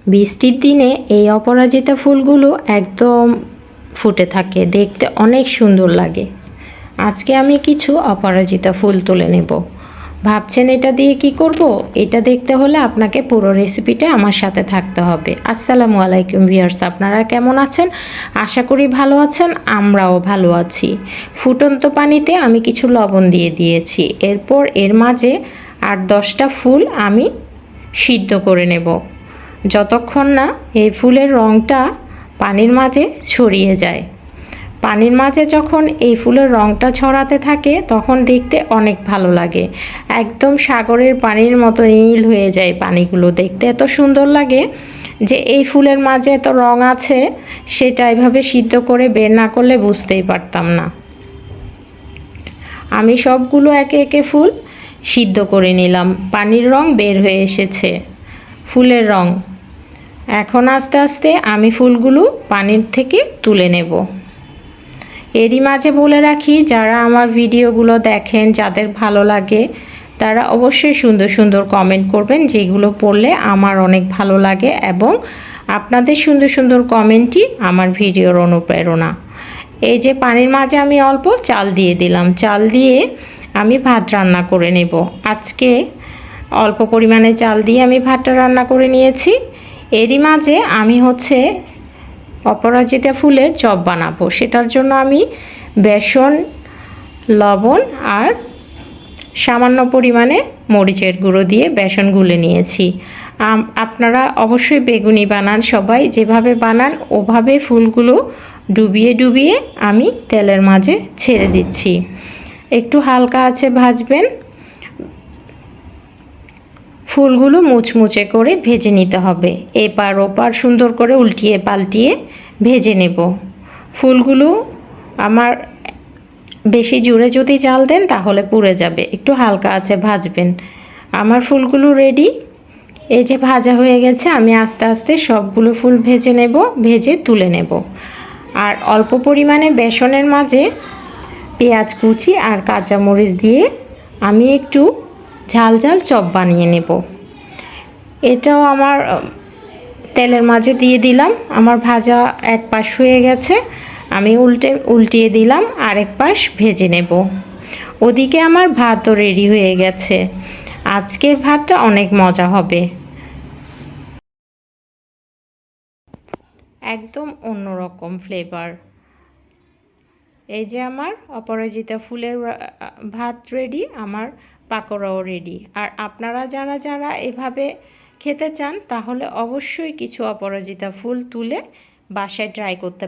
বৃষ্টির দিনে এই অপরাজিতা ফুলগুলো একদম ফুটে থাকে, দেখতে অনেক সুন্দর লাগে। আজকে আমি কিছু অপরাজিতা ফুল তুলে নেব। ভাবছেন এটা দিয়ে কি করব? এটা দেখতে হলে আপনাকে পুরো রেসিপিটা আমার সাথে থাকতে হবে। আসসালামু আলাইকুম ভিউয়ার্স, আপনারা কেমন আছেন? আশা করি ভালো আছেন, আমরাও ভালো আছি। ফুটন্ত পানিতে আমি কিছু লবণ দিয়ে দিয়েছি। এরপর এর মাঝে 8-10টা ফুল আমি সিদ্ধ করে নেব, যতক্ষণ না এই ফুলের রঙটা পানির মাঝে ছড়িয়ে যায়। পানির মাঝে যখন এই ফুলের রঙটা ছড়াতে থাকে তখন দেখতে অনেক ভালো লাগে, একদম সাগরের পানির মতো নীল হয়ে যায় পানিগুলো, দেখতে এত সুন্দর লাগে যে এই ফুলের মাঝে এত রঙ আছে সেটা এভাবে সিদ্ধ করে বের না করলে বুঝতেই পারতাম না। আমি সবগুলো একে একে ফুল সিদ্ধ করে নিলাম, পানির রঙ বের হয়ে এসেছে, ফুলের রঙ। এখন আস্তে আস্তে আমি ফুলগুলো পানির থেকে তুলে নেব। এরই মাঝে বলে রাখি, যারা আমার ভিডিওগুলো দেখেন, যাদের ভালো লাগে তারা অবশ্যই সুন্দর সুন্দর কমেন্ট করবেন, যেগুলো পড়লে আমার অনেক ভালো লাগে এবং আপনাদের সুন্দর সুন্দর কমেন্টই আমার ভিডিওর অনুপ্রেরণা। এই যে পানির মাঝে আমি অল্প চাল দিয়ে দিলাম, চাল দিয়ে আমি ভাত রান্না করে নেব। আজকে অল্প পরিমাণে চাল দিয়ে আমি ভাতটা রান্না করে নিয়েছি। এরই মাঝে আমি অপরাজিতা ফুলের চপ বানাবো। সেটার জন্য আমি বেসন, লবণ আর সামান্য পরিমাণে মরিচের গুঁড়ো দিয়ে বেসন গুলে নিয়েছি। আপনারা অবশ্যই বেগুনি বানান, সবাই যেভাবে বানান ওভাবে ফুলগুলো ডুবিয়ে ডুবিয়ে আমি তেলের মাঝে ছেড়ে দিচ্ছি। একটু হালকা আছে ভাজবেন। ফুলগুলো মুচমুচে করে ভেজে নিতে হবে, এপার ওপার সুন্দর করে উল্টিয়ে পাল্টিয়ে ভেজে নেব। ফুলগুলো আমার বেশি জোরে যদি জাল দেন তাহলে পুড়ে যাবে, একটু হালকা আছে ভাজবেন। আমার ফুলগুলো রেডি, এই যে ভাজা হয়ে গেছে। আমি আস্তে আস্তে সবগুলো ফুল ভেজে নেব, ভেজে তুলে নেব। আর অল্প পরিমাণে বেসনের মাঝে পেঁয়াজ কুচি আর কাঁচামরিচ দিয়ে আমি একটু ঝাল ঝাল চপ বানিয়ে নেব। এটাও আমার তেলের মাঝে দিয়ে দিলাম। আমার ভাজা এক পাশ হয়ে গেছে, আমি উল্টিয়ে দিলাম, আরেক পাশ ভেজে নেব। ওদিকে আমার ভাতও রেডি হয়ে গেছে। আজকের ভাতটা অনেক মজা হবে, একদম অন্যরকম ফ্লেভার। এই যে আমার অপরাজিতা ফুলের ভাত রেডি, আমার পাকোড়াও রেডি। আর আপনারা যারা যারা এভাবে খেতে চান তাহলে অবশ্যই কিছু অপরাজিতা ফুল তুলে বাসায় ট্রাই করতে